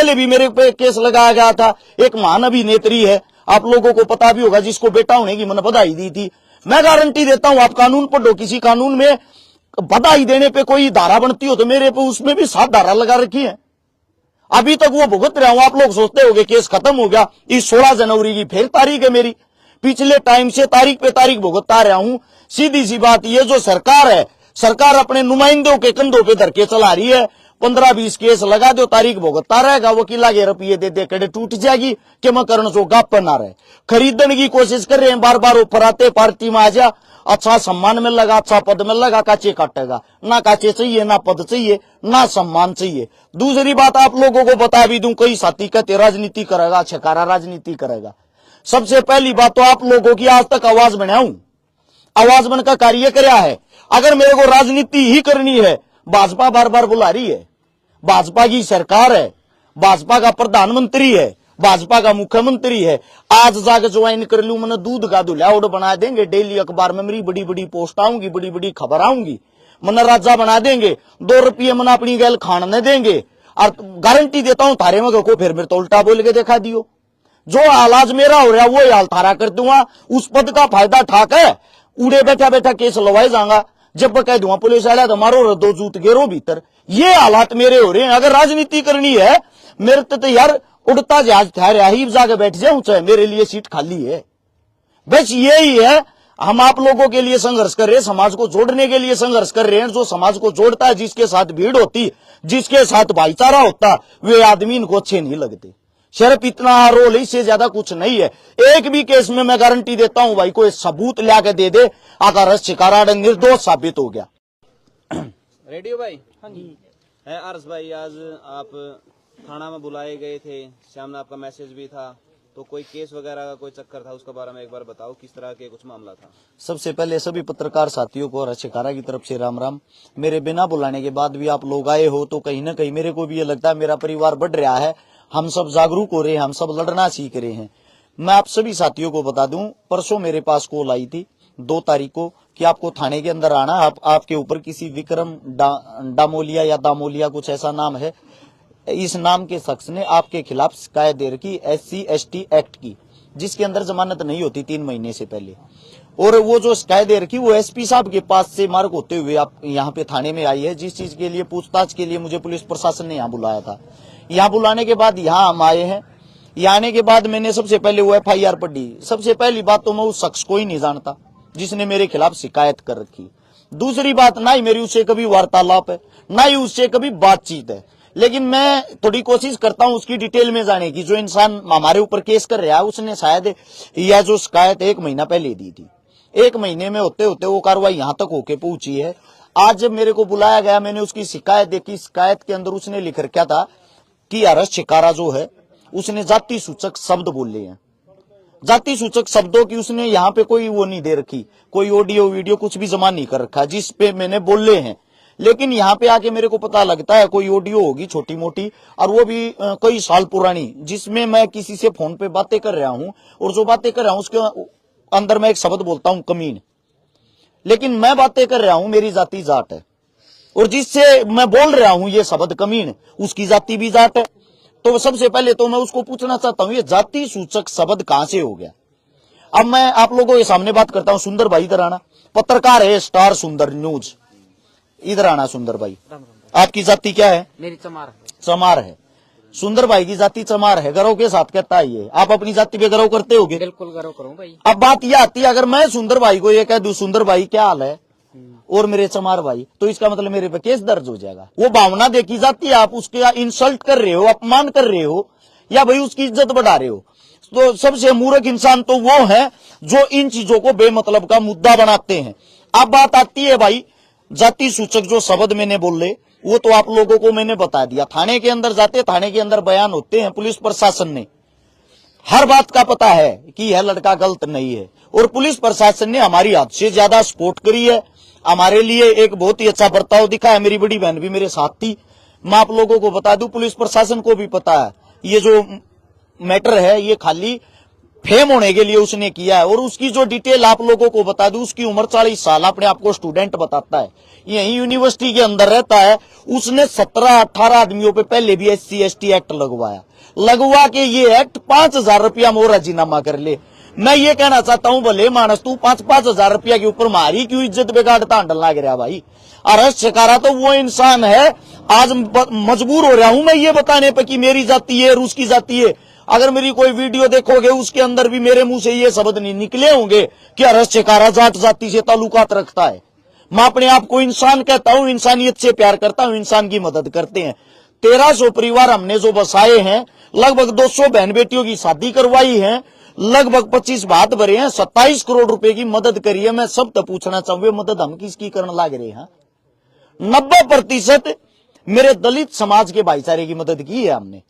पहले भी मेरे पे केस लगाया गया था। एक महान अभिनेत्री है, आप लोगों को पता भी होगा, जिसको बेटा होने की मैंने बधाई दी थी। मैं गारंटी देता हूं, आप कानून पढ़ो, किसी कानून में बधाई देने पे कोई धारा बनती हो तो मेरे पे उसमें भी 7 धारा लगा रखी है। अभी तक वो भुगत रहा हूं। आप लोग सोचते होंगे केस खत्म हो गया। इस 16 जनवरी की फिर तारीख है मेरी। पिछले टाइम से तारीख पे तारीख भुगतता रहा हूं। सीधी सी बात, ये जो सरकार है, सरकार अपने नुमाइंदों के कंधों पे धर के चला रही है। 15-20 केस लगा दो, तारीख भुगतता रहेगा। वकीला के रुपये दे दे कड़े टूट जाएगी कि मैं करण सो गाप पर ना रहे। खरीदने की कोशिश कर रहे हैं, बार बार ऑफर आते, पार्टी में आ जा, अच्छा सम्मान मिल लगा, अच्छा पद मिल लगा, काचे काटेगा। ना काचे चाहिए, ना पद चाहिए, ना सम्मान चाहिए। दूसरी बात आप लोगों को बता भी दूं, कई साथी कहते राजनीति करेगा, छकारा राजनीति करेगा। सबसे पहली बात तो आप लोगों की आज तक आवाज बनाऊं, आवाज बनकर कार्य कराया है। अगर मेरे को राजनीति ही करनी है, भाजपा बार बार बुला रही है, भाजपा की सरकार है, भाजपा का प्रधानमंत्री है, भाजपा का मुख्यमंत्री है। आज जाकर ज्वाइन कर लूं, मैंने दूध का दुल्हाउड़ बना देंगे, डेली अखबार में मेरी बड़ी बड़ी पोस्ट आऊंगी, बड़ी बड़ी खबर आऊंगी, मैंने राजा बना देंगे, 2 रुपये मैंने अपनी गैल खाने देंगे। और गारंटी देता हूं थारे में को फिर मेरे तो उल्टा बोल के दिखा दियो। जो हालाज मेरा हो रहा वो हाल थारा कर दूंगा। उस पद का फायदा ठाक है, उड़े बैठा बैठा केस लवाए जाऊंगा। जब कह दूंगा पुलिस वाला तो मारो, 2 जूत गेरो भीतर। ये हालात मेरे हो रहे हैं। अगर राजनीति करनी है, मेरे तो यार उड़ता जहाज ठहरा ही जाके बैठ जाऊं, चाहे मेरे लिए सीट खाली है। बस यही है, हम आप लोगों के लिए संघर्ष कर रहे हैं, समाज को जोड़ने के लिए संघर्ष कर रहे हैं। जो समाज को जोड़ता है, जिसके साथ भीड़ होती, जिसके साथ भाईचारा होता, वे आदमी इनको अच्छे नहीं लगते। सिर्फ इतना रोल, इससे ज्यादा कुछ नहीं है। एक भी केस में मैं गारंटी देता हूं भाई, कोई सबूत लाके दे दे, अगर शिकारा निर्दोष साबित हो गया। रेडियो भाई, हाँ जी, है अर्ज भाई, आज आप थाना में बुलाए गए थे, सामने आपका मैसेज भी था, तो कोई केस वगैरह का कोई चक्कर था, उसके बारे में एक बार बताओ, किस तरह के कुछ मामला था। सबसे पहले सभी पत्रकार साथियों को और शिकारा की तरफ से राम राम। मेरे बिना बुलाने के बाद भी आप लोग आए हो, तो कहीं ना कहीं मेरे को भी ये लगता है मेरा परिवार बढ़ रहा है, हम सब जागरूक हो रहे हैं, हम सब लड़ना सीख रहे हैं। मैं आप सभी साथियों को बता दूं, परसों मेरे पास कॉल आई थी 2 तारीख को कि आपको थाने के अंदर आना, आपके ऊपर किसी विक्रम डामोलिया या दामोलिया कुछ ऐसा नाम है, इस नाम के शख्स ने आपके खिलाफ शिकायत दे रखी SC/ST एक्ट की, जिसके अंदर जमानत नहीं होती 3 महीने से पहले। और वो जो शिकायत दे रखी वो SP साहब के पास से मार्ग होते हुए आप यहाँ पे थाने में आई है, जिस चीज के लिए पूछताछ के लिए मुझे पुलिस प्रशासन ने यहाँ बुलाया था। यहाँ बुलाने के बाद यहाँ हम आए हैं। यहाँ आने के बाद मैंने सबसे पहले वो FIR पढ़ी। सबसे पहली बात तो मैं उस शख्स को ही नहीं जानता जिसने मेरे खिलाफ शिकायत कर रखी। दूसरी बात, ना ही मेरी उससे कभी वार्तालाप है, ना ही उससे कभी बातचीत है। लेकिन मैं थोड़ी कोशिश करता हूं उसकी डिटेल में जाने की। जो इंसान हमारे ऊपर केस कर रहा है, उसने शायद यह जो शिकायत 1 महीना पहले दी थी, 1 महीने में होते होते वो कार्रवाई यहां तक होके पहुंची है। आज जब मेरे को बुलाया गया, मैंने उसकी शिकायत देखी। शिकायत के अंदर उसने लिख रखा था कि अरस शिकारा जो है, उसने जाति सूचक शब्द बोले हैं। जाति सूचक शब्दों की उसने यहाँ पे कोई वो नहीं दे रखी, कोई ऑडियो वीडियो कुछ भी जमा नहीं कर रखा जिस पे मैंने बोले हैं। लेकिन यहाँ पे आके मेरे को पता लगता है कोई ऑडियो होगी छोटी मोटी, और वो भी कई साल पुरानी, जिसमें मैं किसी से फोन पे बातें कर रहा हूँ, और जो बातें कर रहा हूँ उसके अंदर मैं एक शब्द बोलता हूँ कमीन। लेकिन मैं बातें कर रहा हूँ, मेरी जाति जाट है, और जिससे मैं बोल रहा हूँ ये शब्द कमीन, उसकी जाति भी जाट है। तो सबसे पहले तो मैं उसको पूछना चाहता हूँ, ये जाति सूचक शब्द कहां से हो गया। अब मैं आप लोगों के सामने बात करता हूँ। सुंदर भाई इधर आना, पत्रकार है, स्टार सुंदर न्यूज, इधर आना। सुंदर भाई, आपकी जाति क्या है? मेरी चमार है। चमार है। सुंदर भाई की जाति चमार है, गर्व के साथ कहता है ये। आप अपनी जाति पे गर्व करते होगे? बिल्कुल गर्व करूं भाई। अब बात यह आती है, अगर मैं सुंदर भाई को ये कह दूं सुंदर भाई क्या हाल है, और मेरे चमार भाई, तो इसका मतलब मेरे पे केस दर्ज हो जाएगा। वो भावना देखी जाती है, आप उसके इंसल्ट कर रहे हो, अपमान कर रहे हो, या भाई उसकी इज्जत बढ़ा रहे हो। तो सबसे मूर्ख इंसान तो वो है जो इन चीजों को बेमतलब का मुद्दा बनाते हैं। अब बात आती है भाई, जाति सूचक जो शब्द मैंने बोले वो तो आप लोगों को मैंने बता दिया। थाने के अंदर जाते, थाने के अंदर बयान होते हैं, पुलिस प्रशासन ने हर बात का पता है कि यह लड़का गलत नहीं है, और पुलिस प्रशासन ने हमारी हद से ज्यादा सपोर्ट करी है, हमारे लिए एक बहुत ही अच्छा बर्ताव दिखा है। मेरी बड़ी बहन भी मेरे साथ थी। मैं आप लोगों को बता दूं, पुलिस प्रशासन को भी पता है ये जो मैटर है ये खाली फेम होने के लिए उसने किया है। और उसकी जो डिटेल आप लोगों को बता दूं, उसकी उम्र 40 साल, अपने आप को स्टूडेंट बताता है, यही यूनिवर्सिटी के अंदर रहता है। उसने 17-18 आदमियों पे पहले भी SC/ST एक्ट लगवा के ये एक्ट 5,000 रुपया मोर राजीनामा कर ले। मैं ये कहना चाहता हूं, भले मानस तू 5,000 रुपया के ऊपर मारी क्यों इज्जत बिगाड़ता हंडल लाग रहा भाई। अरश शिकारा तो वो इंसान है, आज मजबूर हो रहा हूं मैं ये बताने पे कि मेरी जाति है, रूस की जाति है। अगर मेरी कोई वीडियो देखोगे उसके अंदर भी मेरे मुंह से ये शब्द नहीं निकले होंगे कि अरश शिकारा जाट जाति से ताल्लुकात रखता है। मैं अपने आप को इंसान कहता हूं, इंसानियत से प्यार करता हूं, इंसान की मदद करते हैं। 1300 परिवार हमने जो बसाए हैं, लगभग 200 बहन बेटियों की शादी करवाई है, लगभग 25 भात भरे हैं, 27 करोड़ रुपए की मदद करी है। मैं सब तो पूछना चाहूंगा, मदद हम किसकी करने लग रहे हैं? 90% मेरे दलित समाज के भाईचारे की मदद की है हमने,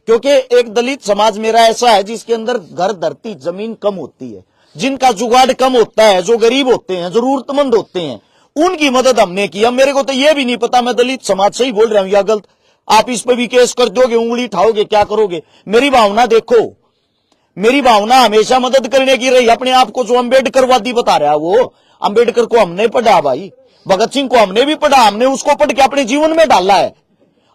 क्योंकि एक दलित समाज मेरा ऐसा है जिसके अंदर घर, धरती, जमीन कम होती है, जिनका जुगाड़ कम होता है, जो गरीब होते हैं, जरूरतमंद होते हैं, उनकी मदद हमने की। मेरे को तो यह भी नहीं पता मैं दलित समाज से ही बोल रहा हूं या गलत। आप इस पे भी केस कर दोगे, उंगली उठाओगे, क्या करोगे? मेरी भावना देखो, मेरी भावना हमेशा मदद करने की रही। अपने आप को जो अम्बेडकरवादी बता रहा है, वो अम्बेडकर को हमने पढ़ा भाई, भगत सिंह को हमने भी पढ़ा, हमने उसको पढ़ के अपने जीवन में डाला है।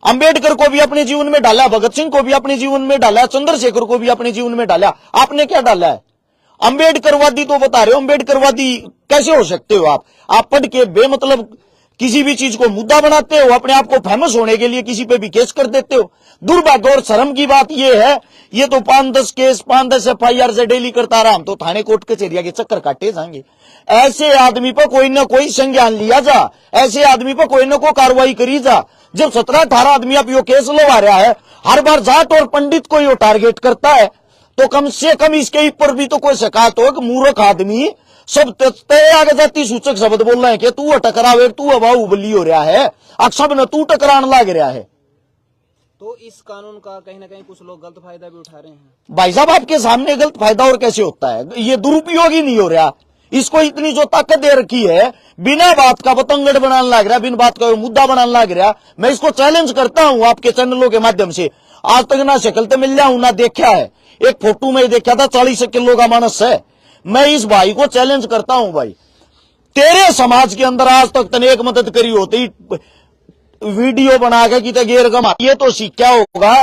अम्बेडकर को भी अपने जीवन में डाला, भगत सिंह को भी अपने जीवन में डाला, चंद्रशेखर को भी अपने जीवन में डाला। आपने क्या डाला है? अम्बेडकरवादी तो बता रहे हो, अम्बेडकरवादी कैसे हो सकते हो आप? आप पढ़ के बेमतलब किसी भी चीज को मुद्दा बनाते हो, अपने आप को फेमस होने के लिए किसी पे भी केस कर देते हो। दुर्भाग्य और शर्म की बात यह है, ये तो 5-10 केस, 5-10 FIR से डेली करता रहा, हम तो थाने कोर्ट कचहरिया के चक्कर काटे जाएंगे। ऐसे आदमी पर कोई ना कोई संज्ञान लिया जा, ऐसे आदमी पर कोई ना कोई कार्रवाई करी जा। जब 17-18 आदमी अब यो केस लगा रहा है, हर बार जाट और पंडित को यो टारगेट करता है, तो कम से कम इसके ऊपर भी तो कोई शिकायत हो कि मूर्ख आदमी सब तय आगे जाती सूचक शब्द बोल रहे हैं कि तू टकरावे, तू अबाऊ बली हो रहा है, अक्सर न तू टकराने लग रहा है। तो इस कानून का कहीं ना कहीं कुछ लोग गलत फायदा भी उठा रहे हैं। भाई साहब, आपके सामने गलत फायदा और कैसे होता है? ये दुरुपयोग ही नहीं हो रहा। इसको इतनी जो ताकत दे रखी है, बिना बात का बतंगड़ बनाने लग रहा, बिना बात का मुद्दा बनाने लग रहा। मैं इसको चैलेंज करता हूं आपके चैनलों के माध्यम से। आज तक ना शक्ल तो मिल हूं ना देखा है, एक फोटो में देखा था 40 किलो का मानस है। मैं इस भाई को चैलेंज करता हूं, भाई तेरे समाज के अंदर आज तक तने एक मदद करी होती, वीडियो बना के कि गेर कमा, ये तो सीखा होगा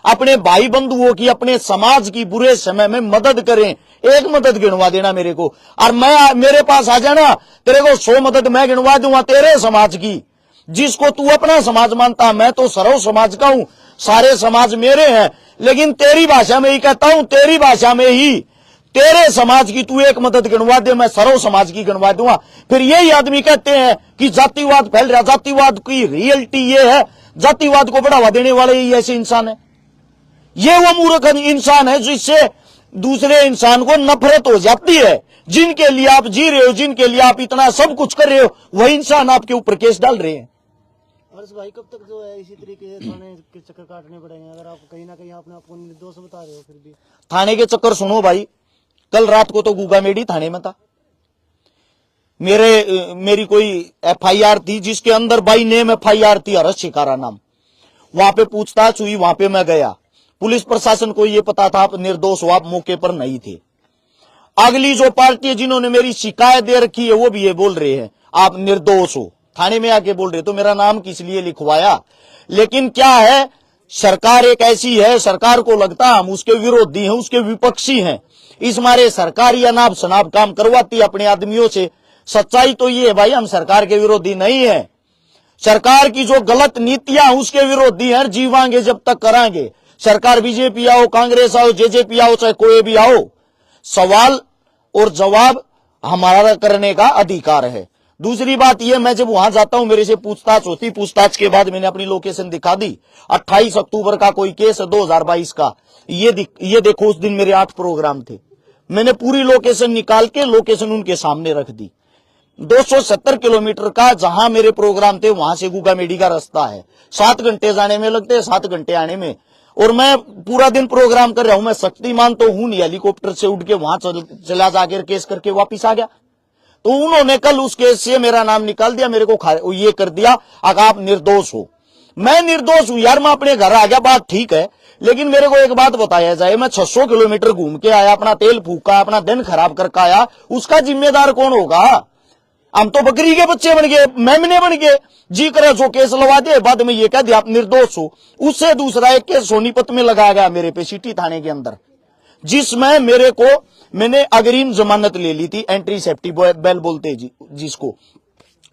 अपने भाई बंधुओं की, अपने समाज की बुरे समय में मदद करें। एक मदद गिनवा देना मेरे को, और मैं मेरे पास आ जाना, तेरे को 100 मदद मैं गिनवा दूंगा तेरे समाज की, जिसको तू अपना समाज मानता। मैं तो सर्व समाज का हूं, सारे समाज मेरे हैं, लेकिन तेरी भाषा में ही कहता हूं, तेरी भाषा में ही तेरे समाज की तू एक मदद गिनवा दे, मैं सर्व समाज की गिनवा दूंगा। फिर यही आदमी कहते हैं कि जातिवाद फैल रहा। जातिवाद की रियलिटी ये है, जातिवाद को बढ़ावा देने वाले ही ऐसे इंसान है। ये वो मूर्ख इंसान है जिससे दूसरे इंसान को नफरत हो जाती है। जिनके लिए आप जी रहे हो, जिनके लिए आप इतना सब कुछ कर रहे हो, वही इंसान आपके ऊपर केस डाल रहे हैं। हर्ष भाई, कब तक जो है इसी तरीके से थाने के चक्कर काटने पड़ेंगे? अगर आप कहीं ना कहीं आपने आपको निर्दोष बता रहे हो, फिर भी थाने के चक्कर सुनो भाई, कल रात को तो गुगामेडी थाने में था। मेरी कोई FIR थी जिसके अंदर बाई नेम FIR थी, हर्ष शिकारा नाम। वहां पे पूछताछ हुई, वहां पे मैं गया। पुलिस प्रशासन को यह पता था आप निर्दोष हो, आप मौके पर नहीं थे। अगली जो पार्टी है जिन्होंने मेरी शिकायत दे रखी है, वो भी ये बोल रहे हैं आप निर्दोष हो, थाने में आके बोल रहे। तो मेरा नाम किस लिए लिखवाया? लेकिन क्या है, सरकार एक ऐसी है, सरकार को लगता हम उसके विरोधी हैं, उसके विपक्षी हैं, इस मारे सरकार या नाब शनाब काम करवाती अपने आदमियों से। सच्चाई तो ये है भाई, हम सरकार के विरोधी नहीं है, सरकार की जो गलत नीतियां उसके विरोधी हैं। जीवांगे जब तक करांगे, सरकार बीजेपी आओ, कांग्रेस आओ, जेजेपी आओ, चाहे कोई भी आओ, सवाल और जवाब हमारा करने का अधिकार है। दूसरी बात यह, मैं जब वहां जाता हूं मेरे से पूछताछ होती, पूछताछ के बाद मैंने अपनी लोकेशन दिखा दी। 28 अक्टूबर का कोई केस है 2022 का, ये देखो, उस दिन मेरे 8 प्रोग्राम थे। मैंने पूरी लोकेशन निकाल के लोकेशन उनके सामने रख दी। 270 किलोमीटर का जहां मेरे प्रोग्राम थे, वहां से गुगामेडी का रास्ता है। 7 घंटे जाने में लगते हैं, 7 घंटे आने में। और मैं पूरा दिन प्रोग्राम कर रहा हूं। मैं शक्तिमान तो हूं नहीं, हेलीकॉप्टर से उड़ के वहां चला जाकर केस करके वापिस आ गया। तो उन्होंने कल उस केस से मेरा नाम निकाल दिया, मेरे को ये कर दिया अगर आप निर्दोष हो। मैं निर्दोष हूं यार, मैं अपने घर आ गया, बात ठीक है। लेकिन मेरे को एक बात बताया जाए, मैं 600 किलोमीटर घूम के आया, अपना तेल फूका, अपना दिन खराब करके आया, उसका जिम्मेदार कौन होगा? हम तो बकरी के बच्चे बन गए, मेमने बन गए। जी करे जो केस लगा दे, बाद में ये कह दिया आप निर्दोष हो। उससे दूसरा एक केस सोनीपत में लगाया गया मेरे पे, सिटी थाने के अंदर, जिसमें मैंने अग्रिम जमानत ले ली थी, एंट्री सेफ्टी बेल बोलते जिसको।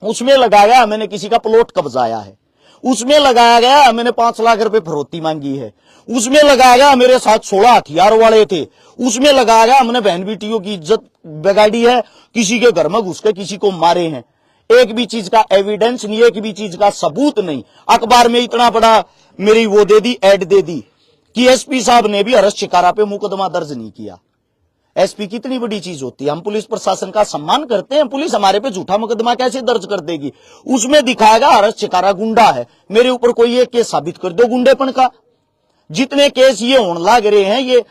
उसमें लगाया मैंने किसी का प्लॉट कब्जाया है, उसमें लगाया गया मैंने 5 लाख रुपए फरोती मांगी है, उसमें लगाया गया मेरे साथ 16 हथियार वाले थे, उसमें लगाया गया हमने बहन बेटियों की इज्जत बिगाड़ी है, किसी के घर में घुस के किसी को मारे हैं। एक भी चीज का एविडेंस नहीं, एक भी चीज का सबूत नहीं। अखबार में इतना बड़ा मेरी वो दे दी, एड दे दी कि एसपी साहब ने भी हर्ष शिकारा पे मुकदमा दर्ज नहीं किया। एसपी कितनी बड़ी चीज होती है, हम पुलिस प्रशासन का सम्मान करते हैं, पुलिस हमारे पे झूठा मुकदमा कैसे दर्ज कर देगी? उसमें दिखाएगा हर्ष शिकारा गुंडा है, मेरे ऊपर कोई एक केस साबित कर दो गुंडेपन का। जितने केस ये होने लग रहे हैं ये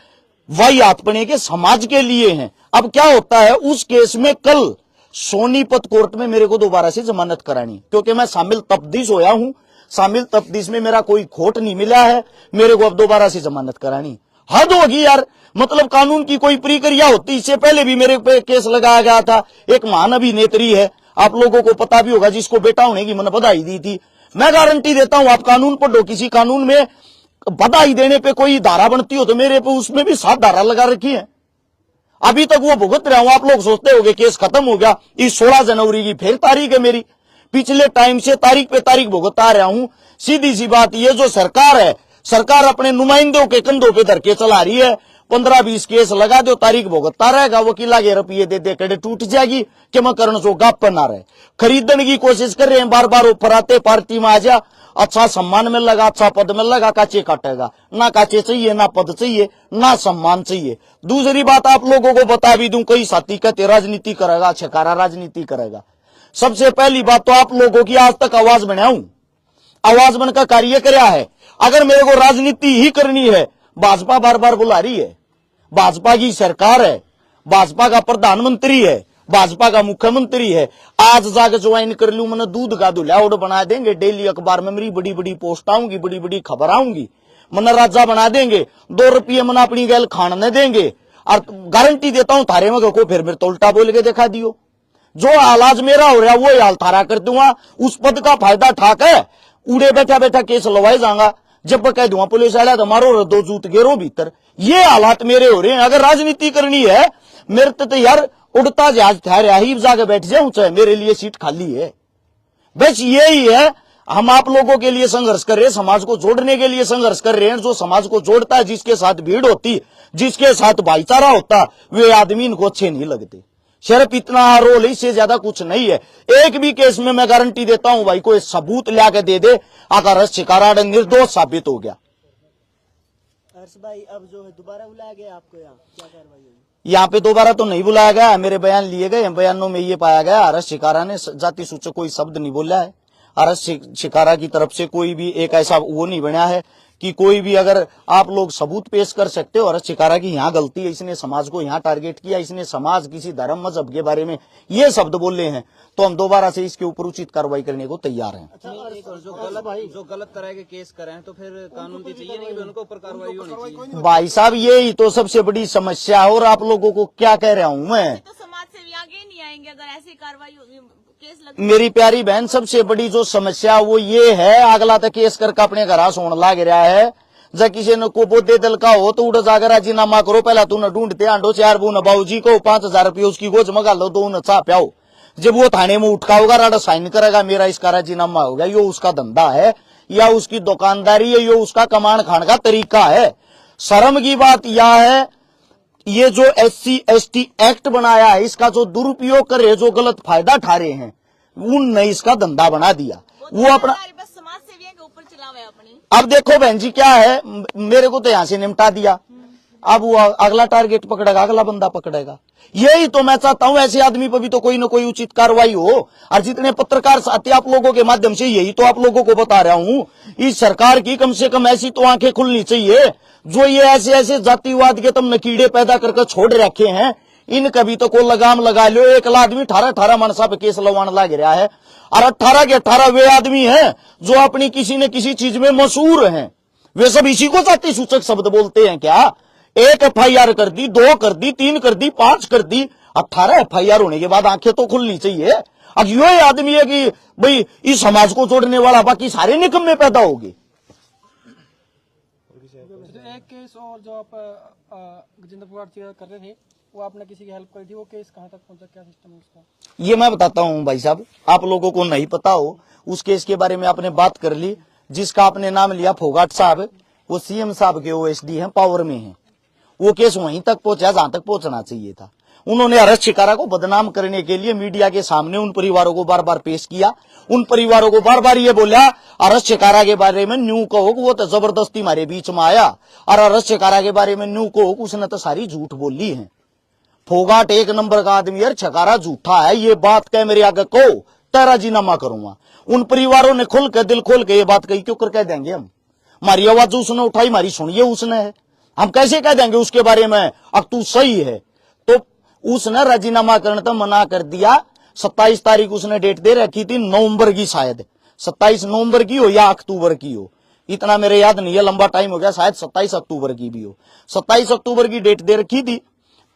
वाहियातपने के समाज के लिए हैं। अब क्या होता है, उस केस में कल सोनीपत कोर्ट में मेरे को दोबारा से जमानत करानी, क्योंकि मैं शामिल तफ्तीश होया हूं, शामिल तफ्तीश में मेरा कोई खोट नहीं मिला है, मेरे को अब दोबारा से जमानत करानी। हद होगी यार, मतलब कानून की कोई प्रक्रिया होती। इससे पहले भी मेरे पे केस लगाया गया था, एक महान अभिनेत्री है, आप लोगों को पता भी होगा, जिसको बेटा होने की मैंने बधाई दी थी। मैं गारंटी देता हूं, आप कानून पढ़ो, किसी कानून में बधाई देने पे कोई धारा बनती हो तो मेरे पे उसमें भी 7 धारा लगा रखी है। अभी तक वो भुगत रहा हूं। आप लोग सोचते होंगे केस खत्म हो गया, इस 16 जनवरी की फिर तारीख है मेरी, पिछले टाइम से तारीख पे तारीख भुगता रहा हूं। सीधी सी बात, ये जो सरकार है, सरकार अपने नुमाइंदों के कंधों पे धर के चला रही है। 15-20 केस लगा दो, तारीख भुगतता रहेगा, वकीला के रुपये दे दे कड़े टूट जाएगी कि मैं करण सो गाप पर ना रहे। खरीदने की कोशिश कर रहे हैं, बार बार ऑफर आते, पार्टी में आ जा, अच्छा सम्मान मिल लगा, अच्छा पद मिल लगा, काचे काटेगा। ना काचे चाहिए, ना पद चाहिए, ना सम्मान चाहिए। दूसरी बात आप लोगों को बता भी दूं, कई साथी कहते राजनीति करेगा, छिकारा राजनीति करेगा। सबसे पहली बात तो आप लोगों की आज तक आवाज बनाऊं, आवाज बनकर कार्य कराया है। अगर मेरे को राजनीति ही करनी है, भाजपा बार बार बुला रही है, भाजपा की सरकार है, भाजपा का प्रधानमंत्री है, भाजपा का मुख्यमंत्री है। आज जाकर ज्वाइन कर लूं, मैंने दूध का दुल्हाउड़ बना देंगे, डेली अखबार में मेरी बड़ी बड़ी पोस्ट आऊंगी, बड़ी बड़ी खबर आऊंगी, मैंने राजा बना देंगे, 2 रुपये मैंने अपनी गैल खाने देंगे। और गारंटी देता हूं थारे में को फिर मेरे तो उल्टा बोल के दिखा दियो। जो हालाज मेरा हो रहा है वो हाल थारा कर दूंगा, उस पद का फायदा ठाकर उड़े बैठा बैठा केस लवाए जाऊंगा। जब कह दूंगा पुलिस वाला तो मारो, 2 जूत गेरो भीतर। ये हालात मेरे हो रहे हैं। अगर राजनीति करनी है, मेरे तो यार उड़ता जहाज ठहरा ही जाके बैठ जाऊं, चाहे मेरे लिए सीट खाली है। बस यही है, हम आप लोगों के लिए संघर्ष कर रहे हैं, समाज को जोड़ने के लिए संघर्ष कर रहे हैं। जो समाज को जोड़ता है, जिसके साथ भीड़ होती, जिसके साथ भाईचारा होता, वे आदमी इनको अच्छे नहीं लगते। सिर्फ इतना रोल, इससे ज्यादा कुछ नहीं है। एक भी केस में मैं गारंटी देता हूं भाई, कोई सबूत ला के दे दे, अगर शिकारा निर्दोष साबित हो गया। हर्ष भाई, अब जो है दोबारा बुलाया गया आपको, यहाँ क्या कार्रवाई होगी? यहाँ पे दोबारा तो नहीं बुलाया गया, मेरे बयान लिए गए, बयानों में ये पाया गया हर्ष शिकारा ने जाति सूचक कोई शब्द नहीं बोला है। हर्ष शिकारा की तरफ से कोई भी एक ऐसा वो नहीं बना है कि कोई भी, अगर आप लोग सबूत पेश कर सकते हो हर्ष शिकारा की यहाँ गलती है, इसने समाज को यहाँ टारगेट किया, इसने समाज, किसी धर्म मजहब के बारे में ये शब्द बोले हैं, तो हम दोबारा से इसके ऊपर उचित कार्रवाई करने को तैयार हैं। अच्छा, एक और जो गलत तरह के केस करें तो फिर कानून की चाहिए नहीं कि उनको ऊपर कार्रवाई होनी चाहिए। भाई साहब, यही तो सबसे बड़ी समस्या है। और आप लोगों को क्या कह रहा हूँ मैं, तो समाज से आगे नहीं आएंगे अगर ऐसी कार्रवाई केस लग। मेरी प्यारी बहन, सबसे बड़ी जो समस्या वो ये है, अगला तक केस करके अपने घर सोने लग रहा है। जब किसी ने को बोधे दिल का हो तो उड़ जाकर राजीनामा करो, पहला तूने ढूंढते आंडो 4 बून बाबूजी को 5000 रुपये उसकी गोज मंगा लो, 2 उन्हें चा प्याओ। जब वो थाने में उठका होगा, राडा साइन करेगा, मेरा इसका राजीनामा होगा। यो उसका धंधा है या उसकी दुकानदारी है, यो उसका कमान खाने का तरीका है। शर्म की बात यह है, ये जो SC ST एक्ट बनाया है, इसका जो दुरुपयोग कर रहे, जो गलत फायदा उठा रहे हैं, उनने इसका धंधा बना दिया। वो अपना बस समाज सेवियों के ऊपर चला हुआ है अपनी। अब देखो बहन जी, क्या है, मेरे को तो यहां से निपटा दिया, अब वो अगला टारगेट पकड़ेगा, अगला बंदा पकड़ेगा। यही तो मैं चाहता हूं, ऐसे आदमी पर भी तो कोई ना कोई उचित कार्रवाई हो। और जितने पत्रकार साथी आप लोगों के माध्यम से यही तो आप लोगों को बता रहा हूं, इस सरकार की कम से कम ऐसी तो आंखें खुलनी चाहिए, जो ये ऐसे ऐसे जातिवाद के तुम नकीड़े पैदा करके छोड़ रखे हैं, इन कभी तो को लगाम लगा लो। एक आदमी 18 मनसा पे केस लगवाने लग रहा है, और 18 के 18 वे आदमी हैं जो अपनी किसी न किसी चीज में मशहूर हैं। वे सब इसी को जाति सूचक शब्द बोलते हैं क्या? 1 FIR कर दी, 2 कर दी, 3 कर दी, 5 कर दी, 18 FIR होने के बाद आंखें तो खुलनी चाहिए। अब यो आदमी है कि भाई इस समाज को जोड़ने वाला, बाकी सारे निकम्मे पैदा हो गए। तो एक केस और जो आप गजेंद्र पुगाड़ कर रहे थे, वो आपने किसी की हेल्प करी थी, वो केस कहाँ तक पहुंचा, क्या सिस्टम है उसका? ये मैं बताता हूं भाई साहब, आप लोगों को नहीं पता हो उस केस के बारे में आपने बात कर ली। जिसका आपने नाम लिया फोगाट साहब, वो CM साहब के OSD हैं, पावर में हैं। वो केस वहीं तक पहुंचा जहां तक पहुंचना चाहिए था। उन्होंने हर्ष शिकारा को बदनाम करने के लिए मीडिया के सामने उन परिवारों को बार बार पेश किया। उन परिवारों को बार बार ये बोला हर्ष शिकारा के बारे में न्यू कहो वो तो जबरदस्ती हमारे बीच में आया, और हर्ष शिकारा के बारे में न्यू कहो उसने तो सारी झूठ बोली है। फोगाट 1 नंबर का आदमी है, शिकारा झूठा है, ये बात कह मेरे आगे कहो तो राजीनामा करूंगा। उन परिवारों ने खुल के दिल खोल के ये बात कही, क्यों कर कह देंगे हम? हमारी आवाज उसने उठाई, हमारी सुनिए उसने है, हम कैसे कह देंगे उसके बारे में अब तू सही है? तो उसने राजीनामा करने तो मना कर दिया। 27 तारीख उसने डेट दे रखी थी, नवंबर की, शायद 27 नवंबर की हो या अक्टूबर की हो, इतना मेरे याद नहीं है, लंबा टाइम हो गया, शायद 27 अक्टूबर की भी हो। 27 अक्टूबर की डेट दे रखी थी।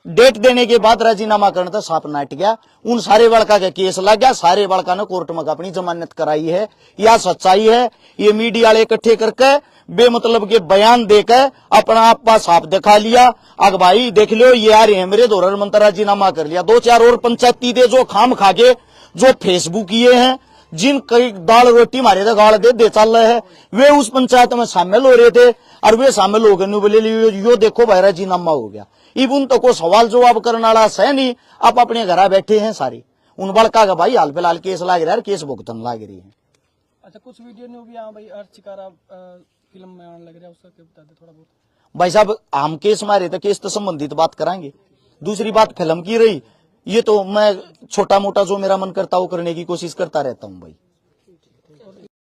डेट देने के बाद राजीनामा करने तो सांप नाट गया। उन सारे बड़का का केस लग गया, सारे बड़का ने कोर्ट में अपनी जमानत कराई है। या सच्चाई है? ये मीडिया वाले इकट्ठे करके बेमतलब के बयान देकर अपना आपा साफ दिखा लिया। अग भाई देख लो, ये आ रहे हैं मेरे धोरण मंत्र, राजीनामा कर लिया। 2-4 और पंचायती दे जो खाम खाके जो फेसबुक ये हैं, जिन कई दाल रोटी मारे तो गाड़ दे चल रहे हैं, वे उस पंचायत में शामिल हो रहे थे, और वे शामिल हो गए बोले यो देखो भाई राजीनामा हो गया। इब उन तो को सवाल जवाब करने वाला है नहीं, आप अपने घर बैठे हैं सारे। उन बड़का का भाई हाल फिलहाल केस लाग रहा है, केस भुगतन लाग रही है। अच्छा, कुछ वीडियो ने भी भाई हर्ष शिकारा फिल्म में आने लग रहा है, उसका क्या बता दे थोड़ा बहुत? भाई साहब हम केस मारे तो केस तो संबंधित बात कराएंगे। दूसरी बात फिल्म की रही, ये तो मैं छोटा मोटा जो मेरा मन करता वो करने की कोशिश करता रहता हूँ भाई।